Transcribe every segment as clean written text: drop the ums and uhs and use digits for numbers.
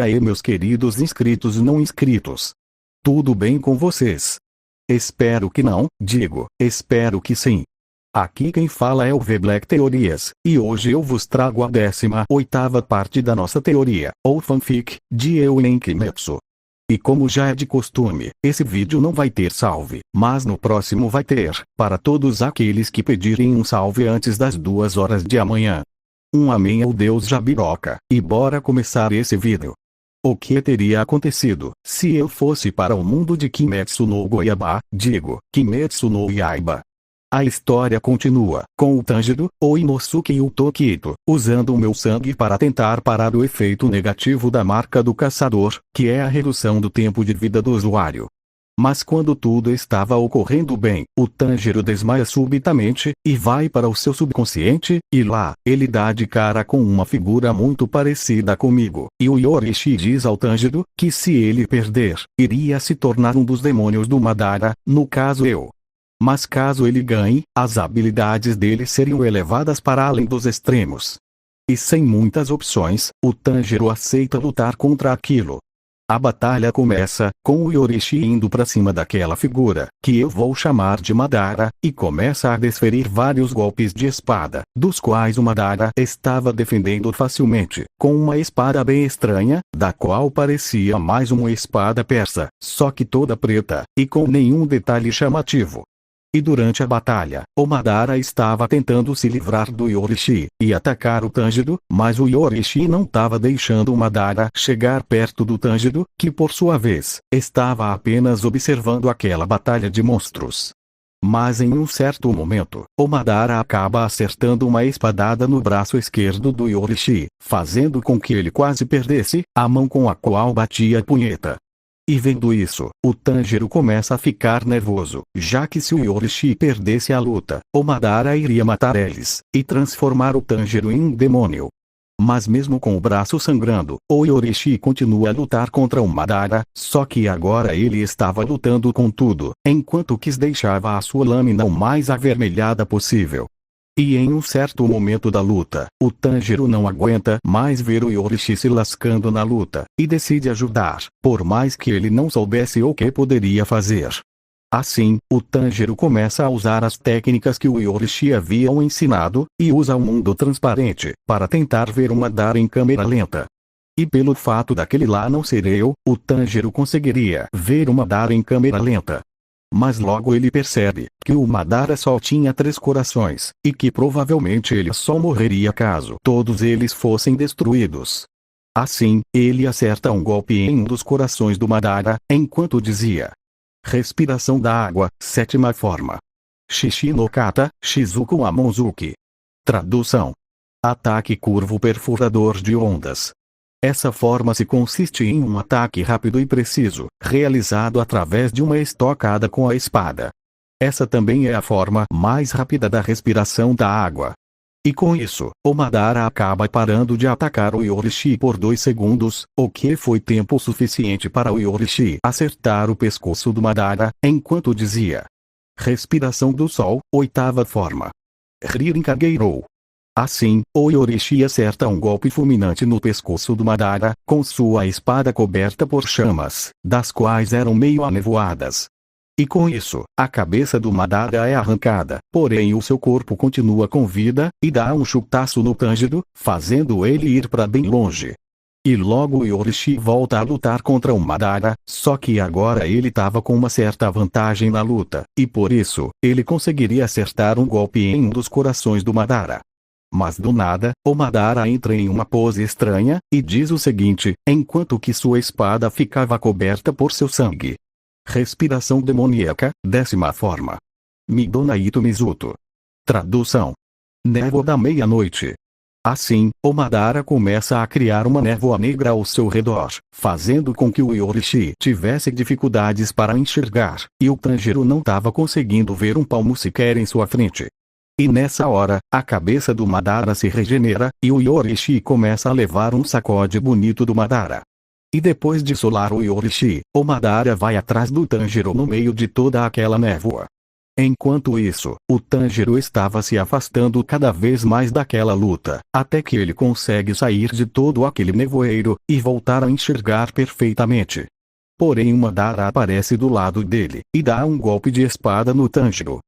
aí, meus queridos inscritos e não inscritos? Tudo bem com vocês? Espero que não, espero que sim. Aqui quem fala é o V Black Teorias, e hoje eu vos trago a 18ª parte da nossa teoria, ou fanfic, de Eulen Kimetsu. E como já é de costume, esse vídeo não vai ter salve, mas no próximo vai ter, para todos aqueles que pedirem um salve antes das 2 horas de amanhã. Um amém ao Deus Jabiroca, e bora começar esse vídeo. O que teria acontecido, se eu fosse para o mundo de Kimetsu no Kimetsu no Yaiba? A história continua, com o Tanjiro, o Inosuke e o Tokito, usando o meu sangue para tentar parar o efeito negativo da marca do caçador, que é a redução do tempo de vida do usuário. Mas quando tudo estava ocorrendo bem, o Tanjiro desmaia subitamente, e vai para o seu subconsciente, e lá, ele dá de cara com uma figura muito parecida comigo, e o Yorishi diz ao Tanjiro, que se ele perder, iria se tornar um dos demônios do Madara, no caso eu. Mas caso ele ganhe, as habilidades dele seriam elevadas para além dos extremos. E sem muitas opções, o Tanjiro aceita lutar contra aquilo. A batalha começa, com o Yorishi indo pra cima daquela figura, que eu vou chamar de Madara, e começa a desferir vários golpes de espada, dos quais o Madara estava defendendo facilmente, com uma espada bem estranha, da qual parecia mais uma espada persa, só que toda preta, e com nenhum detalhe chamativo. E durante a batalha, o Madara estava tentando se livrar do Yorishi, e atacar o Tanjiro, mas o Yorishi não estava deixando o Madara chegar perto do Tanjiro, que por sua vez, estava apenas observando aquela batalha de monstros. Mas em um certo momento, o Madara acaba acertando uma espadada no braço esquerdo do Yorishi, fazendo com que ele quase perdesse a mão com a qual batia a punheta. E vendo isso, o Tanjiro começa a ficar nervoso, já que se o Yorishi perdesse a luta, o Madara iria matar eles, e transformar o Tanjiro em um demônio. Mas mesmo com o braço sangrando, o Yorishi continua a lutar contra o Madara, só que agora ele estava lutando com tudo, enquanto Kiss deixava a sua lâmina o mais avermelhada possível. E em um certo momento da luta, o Tanjiro não aguenta mais ver o Yorishi se lascando na luta, e decide ajudar, por mais que ele não soubesse o que poderia fazer. Assim, o Tanjiro começa a usar as técnicas que o Yorishi havia ensinado, e usa o mundo transparente, para tentar ver o Madara em câmera lenta. E pelo fato daquele lá não ser eu, o Tanjiro conseguiria ver o Madara em câmera lenta. Mas logo ele percebe que o Madara só tinha 3 corações, e que provavelmente ele só morreria caso todos eles fossem destruídos. Assim, ele acerta um golpe em um dos corações do Madara, enquanto dizia: respiração da água, 7ª forma. Shishi no kata, Shizuku Amonzuki. Tradução: ataque curvo perfurador de ondas. Essa forma se consiste em um ataque rápido e preciso, realizado através de uma estocada com a espada. Essa também é a forma mais rápida da respiração da água. E com isso, o Madara acaba parando de atacar o Yorishi por 2 segundos, o que foi tempo suficiente para o Yorishi acertar o pescoço do Madara, enquanto dizia: respiração do sol, 8ª forma. Rinkageirou. Assim, o Yorishi acerta um golpe fulminante no pescoço do Madara, com sua espada coberta por chamas, das quais eram meio anevoadas. E com isso, a cabeça do Madara é arrancada, porém o seu corpo continua com vida, e dá um chutaço no Tanjiro, fazendo ele ir para bem longe. E logo o Yorishi volta a lutar contra o Madara, só que agora ele estava com uma certa vantagem na luta, e por isso, ele conseguiria acertar um golpe em um dos corações do Madara. Mas do nada, o Madara entra em uma pose estranha, e diz o seguinte, enquanto que sua espada ficava coberta por seu sangue. Respiração demoníaca, 10ª forma. Midonaito Mizuto. Tradução: névoa da meia-noite. Assim, o Madara começa a criar uma névoa negra ao seu redor, fazendo com que o Yorishi tivesse dificuldades para enxergar, e o Tanjiro não estava conseguindo ver um palmo sequer em sua frente. E nessa hora, a cabeça do Madara se regenera, e o Yorishi começa a levar um sacode bonito do Madara. E depois de solar o Yorishi, o Madara vai atrás do Tanjiro no meio de toda aquela névoa. Enquanto isso, o Tanjiro estava se afastando cada vez mais daquela luta, até que ele consegue sair de todo aquele nevoeiro, e voltar a enxergar perfeitamente. Porém Madara aparece do lado dele, e dá um golpe de espada no Tanjiro.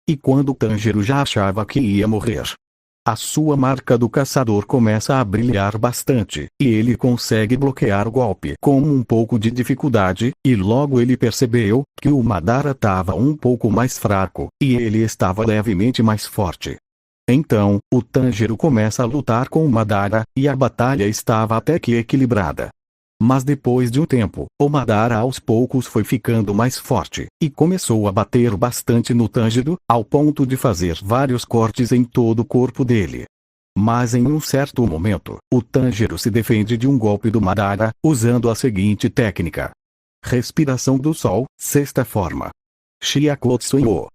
E quando o Tanjiro já achava que ia morrer, a sua marca do caçador começa a brilhar bastante, e ele consegue bloquear o golpe com um pouco de dificuldade, e logo ele percebeu que o Madara estava um pouco mais fraco, e ele estava levemente mais forte. Então, o Tanjiro começa a lutar com o Madara, e a batalha estava até que equilibrada. Mas depois de um tempo, o Madara aos poucos foi ficando mais forte, e começou a bater bastante no Tanjiro, ao ponto de fazer vários cortes em todo o corpo dele. Mas em um certo momento, o Tanjiro se defende de um golpe do Madara, usando a seguinte técnica. Respiração do Sol, sexta forma. Shiakotsuyo.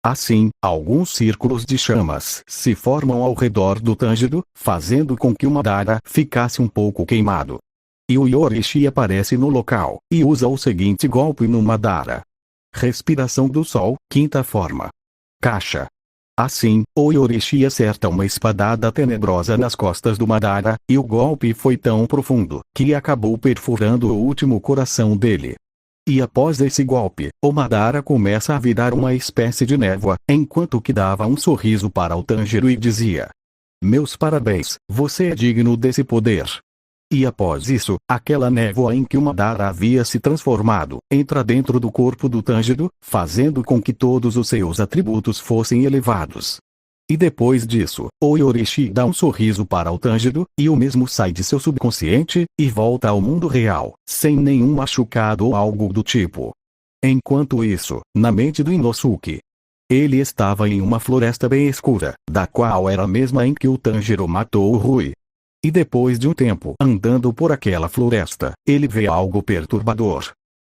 Assim, alguns círculos de chamas se formam ao redor do Tanjiro, fazendo com que o Madara ficasse um pouco queimado. E o Yorishi aparece no local, e usa o seguinte golpe no Madara. Respiração do Sol, quinta forma. Caixa. Assim, o Yorishi acerta uma espadada tenebrosa nas costas do Madara, e o golpe foi tão profundo, que acabou perfurando o último coração dele. E após esse golpe, o Madara começa a virar uma espécie de névoa, enquanto que dava um sorriso para o Tanjiro e dizia: "Meus parabéns, você é digno desse poder." E após isso, aquela névoa em que o Madara havia se transformado, entra dentro do corpo do Tanjiro, fazendo com que todos os seus atributos fossem elevados. E depois disso, o Yorishi dá um sorriso para o Tanjiro, e o mesmo sai de seu subconsciente, e volta ao mundo real, sem nenhum machucado ou algo do tipo. Enquanto isso, na mente do Inosuke, ele estava em uma floresta bem escura, da qual era a mesma em que o Tanjiro matou o Rui. E depois de um tempo andando por aquela floresta, ele vê algo perturbador.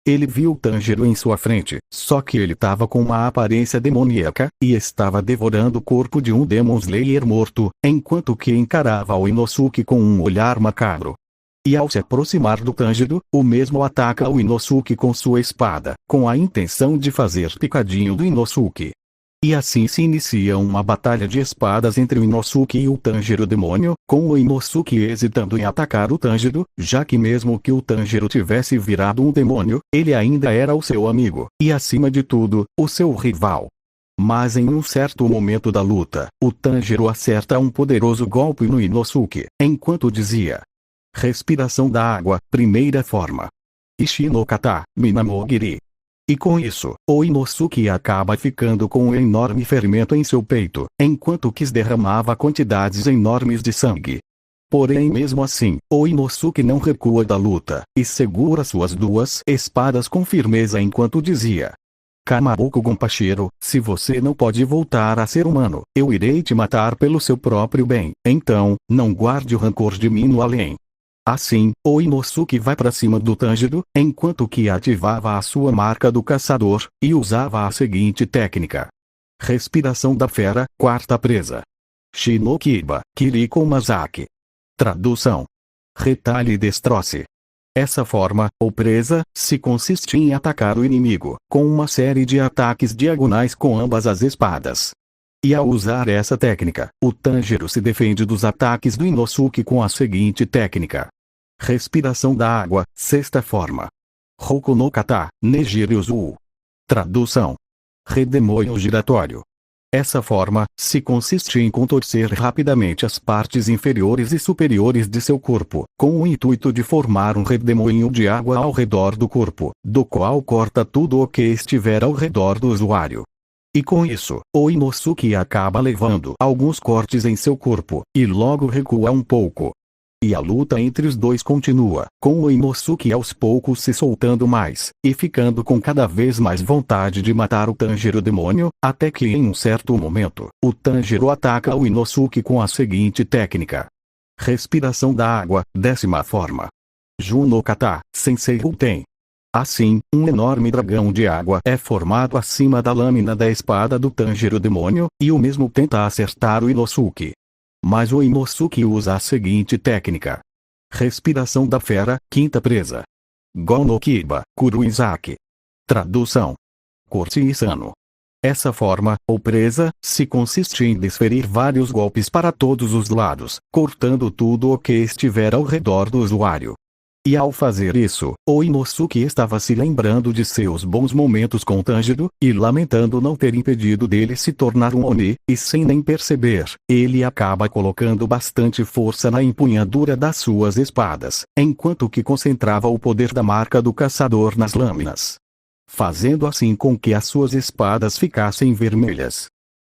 Ele viu o Tanjiro em sua frente, só que ele estava com uma aparência demoníaca, e estava devorando o corpo de um Demon Slayer morto, enquanto que encarava o Inosuke com um olhar macabro. E ao se aproximar do Tanjiro, o mesmo ataca o Inosuke com sua espada, com a intenção de fazer picadinho do Inosuke. E assim se inicia uma batalha de espadas entre o Inosuke e o Tanjiro demônio, com o Inosuke hesitando em atacar o Tanjiro, já que mesmo que o Tanjiro tivesse virado um demônio, ele ainda era o seu amigo, e acima de tudo, o seu rival. Mas em um certo momento da luta, o Tanjiro acerta um poderoso golpe no Inosuke, enquanto dizia: respiração da água, primeira forma. Ishi no kata, Minamogiri. E com isso, o Inosuke acaba ficando com um enorme ferimento em seu peito, enquanto que derramava quantidades enormes de sangue. Porém mesmo assim, o Inosuke não recua da luta, e segura suas duas espadas com firmeza enquanto dizia: Kamaboko Gonpashiro, se você não pode voltar a ser humano, eu irei te matar pelo seu próprio bem, então, não guarde o rancor de mim no além. Assim, o Inosuke vai para cima do Tanjiro, enquanto que ativava a sua marca do caçador, e usava a seguinte técnica. Respiração da fera, quarta presa. Shinokiba, Kiriko Masaki. Tradução. Retalhe e destroce. Essa forma, ou presa, se consiste em atacar o inimigo, com uma série de ataques diagonais com ambas as espadas. E ao usar essa técnica, o Tanjiro se defende dos ataques do Inosuke com a seguinte técnica. Respiração da água, sexta forma. Hoku no kata, Nejiryu. Tradução. Redemoinho giratório. Essa forma, se consiste em contorcer rapidamente as partes inferiores e superiores de seu corpo, com o intuito de formar um redemoinho de água ao redor do corpo, do qual corta tudo o que estiver ao redor do usuário. E com isso, o Inosuke acaba levando alguns cortes em seu corpo, e logo recua um pouco. E a luta entre os dois continua, com o Inosuke aos poucos se soltando mais, e ficando com cada vez mais vontade de matar o Tanjiro demônio, até que em um certo momento, o Tanjiro ataca o Inosuke com a seguinte técnica. Respiração da água, décima forma. Jun no kata, Sensei Ruten. Assim, um enorme dragão de água é formado acima da lâmina da espada do Tanjiro demônio, e o mesmo tenta acertar o Inosuke. Mas o Inosuke usa a seguinte técnica. Respiração da fera, quinta presa. Gon no Kiba, Kuruizaki. Tradução. Corte insano. Essa forma, ou presa, se consiste em desferir vários golpes para todos os lados, cortando tudo o que estiver ao redor do usuário. E ao fazer isso, o Inosuke estava se lembrando de seus bons momentos com Tanjiro, e lamentando não ter impedido dele se tornar um Oni, e sem nem perceber, ele acaba colocando bastante força na empunhadura das suas espadas, enquanto que concentrava o poder da marca do caçador nas lâminas, fazendo assim com que as suas espadas ficassem vermelhas.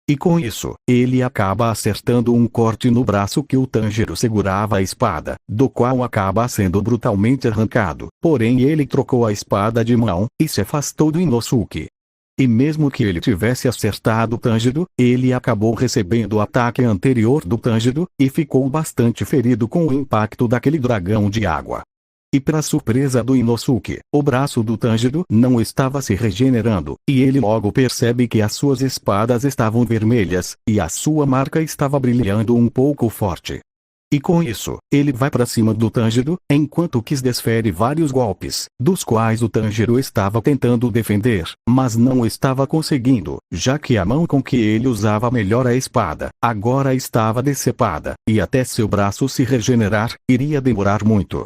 E com isso, ele acaba acertando um corte no braço que o Tanjiro segurava a espada, do qual acaba sendo brutalmente arrancado, porém ele trocou a espada de mão, e se afastou do Inosuke. E mesmo que ele tivesse acertado o Tanjiro, ele acabou recebendo o ataque anterior do Tanjiro, e ficou bastante ferido com o impacto daquele dragão de água. E para surpresa do Inosuke, o braço do Tanjiro não estava se regenerando, e ele logo percebe que as suas espadas estavam vermelhas, e a sua marca estava brilhando um pouco forte. E com isso, ele vai para cima do Tanjiro, enquanto que desfere vários golpes, dos quais o Tanjiro estava tentando defender, mas não estava conseguindo, já que a mão com que ele usava melhor a espada, agora estava decepada, e até seu braço se regenerar, iria demorar muito.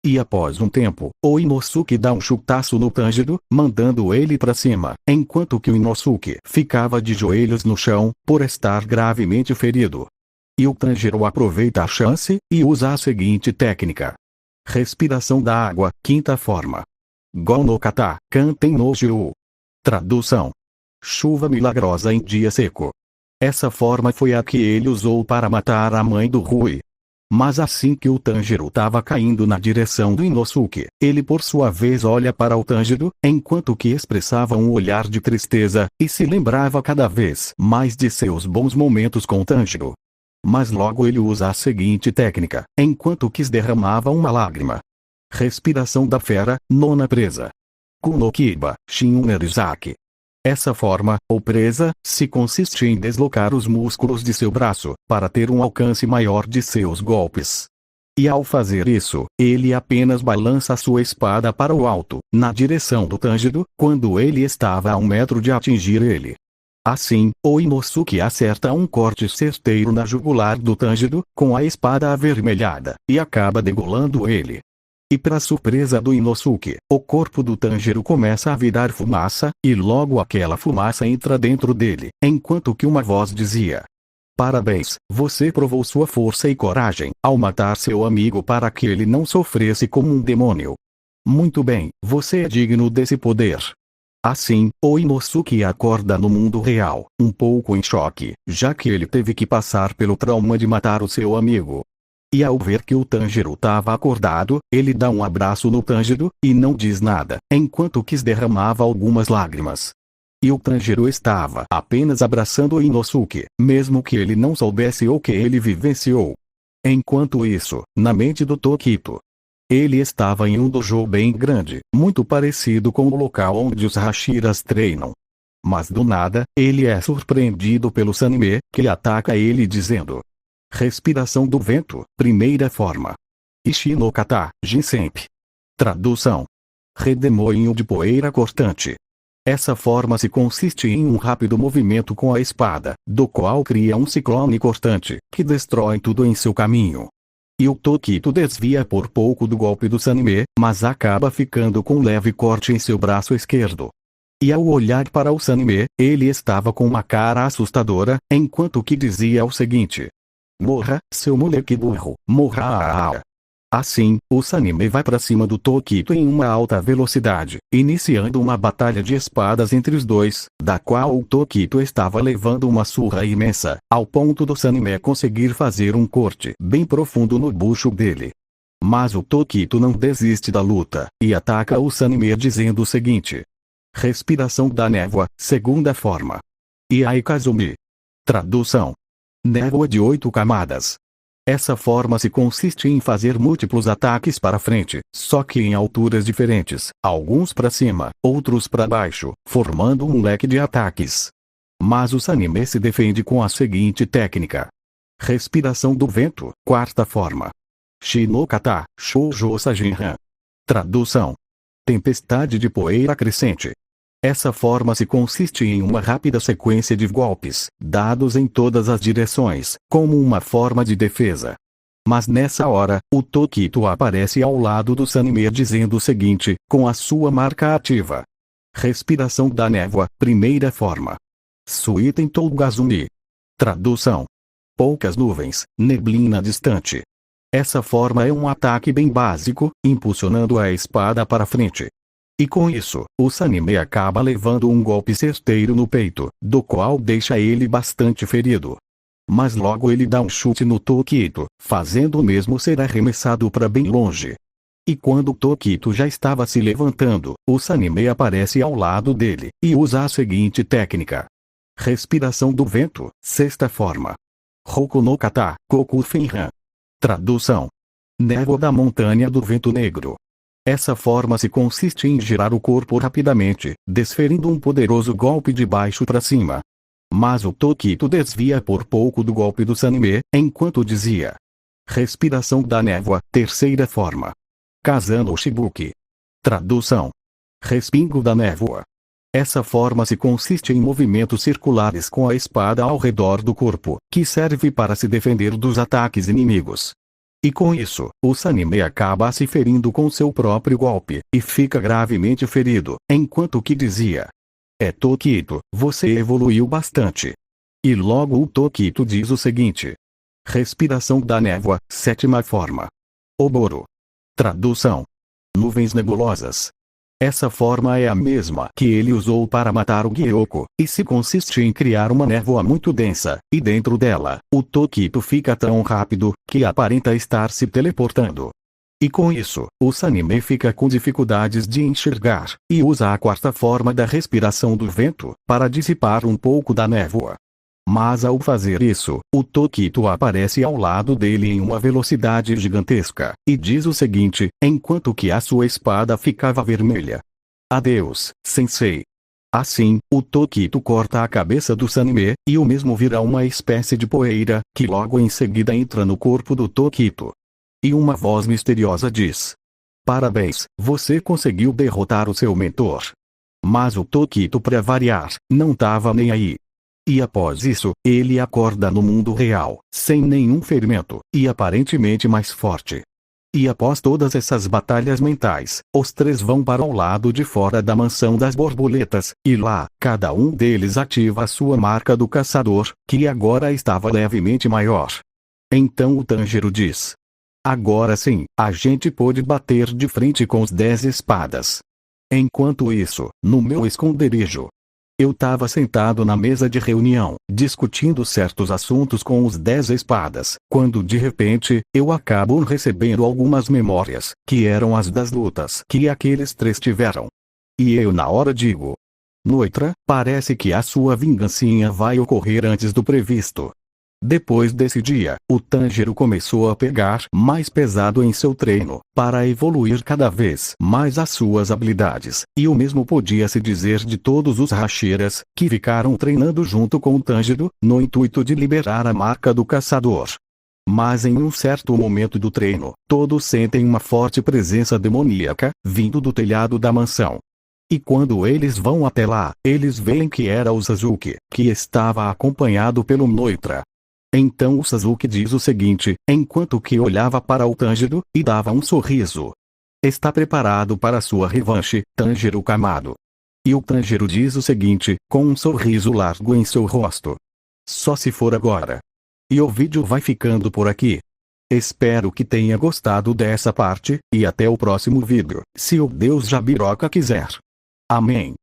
E após um tempo, o Inosuke dá um chutaço no Tanjiro, mandando ele para cima, enquanto que o Inosuke ficava de joelhos no chão, por estar gravemente ferido. E o Tanjiro aproveita a chance, e usa a seguinte técnica. Respiração da água, quinta forma. Gon no kata, kanten no jiu. Tradução. Chuva milagrosa em dia seco. Essa forma foi a que ele usou para matar a mãe do Rui. Mas assim que o Tanjiro estava caindo na direção do Inosuke, ele por sua vez olha para o Tanjiro, enquanto que expressava um olhar de tristeza, e se lembrava cada vez mais de seus bons momentos com o Tanjiro. Mas logo ele usa a seguinte técnica, enquanto que derramava uma lágrima. Respiração da fera, nona presa. Kunokiba, Shin'unerizaki. Essa forma, ou presa, se consiste em deslocar os músculos de seu braço, para ter um alcance maior de seus golpes. E ao fazer isso, ele apenas balança sua espada para o alto, na direção do Tanjiro, quando ele estava a 1 metro de atingir ele. Assim, o Inosuke acerta um corte certeiro na jugular do Tanjiro, com a espada avermelhada, e acaba degolando ele. E para surpresa do Inosuke, o corpo do Tanjiro começa a virar fumaça, e logo aquela fumaça entra dentro dele, enquanto que uma voz dizia: "Parabéns, você provou sua força e coragem, ao matar seu amigo para que ele não sofresse como um demônio. Muito bem, você é digno desse poder." Assim, o Inosuke acorda no mundo real, um pouco em choque, já que ele teve que passar pelo trauma de matar o seu amigo. E ao ver que o Tanjiro estava acordado, ele dá um abraço no Tanjiro, e não diz nada, enquanto que derramava algumas lágrimas. E o Tanjiro estava apenas abraçando o Inosuke, mesmo que ele não soubesse o que ele vivenciou. Enquanto isso, na mente do Tokito, ele estava em um dojo bem grande, muito parecido com o local onde os Hashiras treinam. Mas do nada, ele é surpreendido pelo Sanime, que ataca ele dizendo: "Respiração do vento, primeira forma. Ishi no kata, Jinsenp." Tradução. Redemoinho de poeira cortante. Essa forma se consiste em um rápido movimento com a espada, do qual cria um ciclone cortante, que destrói tudo em seu caminho. E o Tokito desvia por pouco do golpe do Sanime, mas acaba ficando com um leve corte em seu braço esquerdo. E ao olhar para o Sanime, ele estava com uma cara assustadora, enquanto que dizia o seguinte: "Morra, seu moleque burro, morra!" Assim, o Sanime vai para cima do Tokito em uma alta velocidade, iniciando uma batalha de espadas entre os dois, da qual o Tokito estava levando uma surra imensa, ao ponto do Sanime conseguir fazer um corte bem profundo no bucho dele. Mas o Tokito não desiste da luta, e ataca o Sanime dizendo o seguinte: "Respiração da névoa, segunda forma. Iai Kazumi." Tradução. Névoa de 8 camadas. Essa forma se consiste em fazer múltiplos ataques para frente, só que em alturas diferentes, alguns para cima, outros para baixo, formando um leque de ataques. Mas o Sanime se defende com a seguinte técnica: respiração do vento, quarta forma. Shi no kata, shoujo sajinhan. Tradução: tempestade de poeira crescente. Essa forma se consiste em uma rápida sequência de golpes, dados em todas as direções, como uma forma de defesa. Mas nessa hora, o Tokito aparece ao lado do Sanime dizendo o seguinte, com a sua marca ativa. Respiração da névoa, primeira forma. Suiten Tougazumi. Tradução. Poucas nuvens, neblina distante. Essa forma é um ataque bem básico, impulsionando a espada para frente. E com isso, o Sanime acaba levando um golpe certeiro no peito, do qual deixa ele bastante ferido. Mas logo ele dá um chute no Tokito, fazendo o mesmo ser arremessado para bem longe. E quando o Tokito já estava se levantando, o Sanime aparece ao lado dele, e usa a seguinte técnica. Respiração do vento, sexta forma. Hoku no Kata, Koku Fenran. Tradução. Névoa da montanha do vento negro. Essa forma se consiste em girar o corpo rapidamente, desferindo um poderoso golpe de baixo para cima. Mas o Tokito desvia por pouco do golpe do Sanime, enquanto dizia. Respiração da névoa, terceira forma. Kazano Shibuki. Tradução. Respingo da névoa. Essa forma se consiste em movimentos circulares com a espada ao redor do corpo, que serve para se defender dos ataques inimigos. E com isso, o Sanime acaba se ferindo com seu próprio golpe, e fica gravemente ferido, enquanto que dizia. Tokito, você evoluiu bastante. E logo o Tokito diz o seguinte. Respiração da névoa, sétima forma. Oboro. Tradução. Nuvens nebulosas. Essa forma é a mesma que ele usou para matar o Gyoko, e se consiste em criar uma névoa muito densa, e dentro dela, o Tokito fica tão rápido, que aparenta estar se teleportando. E com isso, o Sanime fica com dificuldades de enxergar, e usa a quarta forma da respiração do vento, para dissipar um pouco da névoa. Mas ao fazer isso, o Tokito aparece ao lado dele em uma velocidade gigantesca, e diz o seguinte, enquanto que a sua espada ficava vermelha. Adeus, sensei. Assim, o Tokito corta a cabeça do Sanime, e o mesmo vira uma espécie de poeira, que logo em seguida entra no corpo do Tokito. E uma voz misteriosa diz. Parabéns, você conseguiu derrotar o seu mentor. Mas o Tokito, para variar, não tava nem aí. E após isso, ele acorda no mundo real, sem nenhum ferimento, e aparentemente mais forte. E após todas essas batalhas mentais, os três vão para o lado de fora da mansão das borboletas, e lá, cada um deles ativa a sua marca do caçador, que agora estava levemente maior. Então o Tanjiro diz. Agora sim, a gente pôde bater de frente com os 10 espadas. Enquanto isso, no meu esconderijo, eu estava sentado na mesa de reunião, discutindo certos assuntos com os 10 espadas, quando de repente, eu acabo recebendo algumas memórias, que eram as das lutas que aqueles três tiveram. E eu na hora digo. Noitra, parece que a sua vingancinha vai ocorrer antes do previsto. Depois desse dia, o Tanjiro começou a pegar mais pesado em seu treino, para evoluir cada vez mais as suas habilidades, e o mesmo podia-se dizer de todos os Hashiras, que ficaram treinando junto com o Tanjiro, no intuito de liberar a marca do caçador. Mas em um certo momento do treino, todos sentem uma forte presença demoníaca, vindo do telhado da mansão. E quando eles vão até lá, eles veem que era o Sasuke, que estava acompanhado pelo Noitra. Então o Sasuke diz o seguinte, enquanto que olhava para o Tanjiro, e dava um sorriso. Está preparado para sua revanche, Tanjiro Kamado. E o Tanjiro diz o seguinte, com um sorriso largo em seu rosto. Só se for agora. E o vídeo vai ficando por aqui. Espero que tenha gostado dessa parte, e até o próximo vídeo, se o Deus Jabiroca quiser. Amém.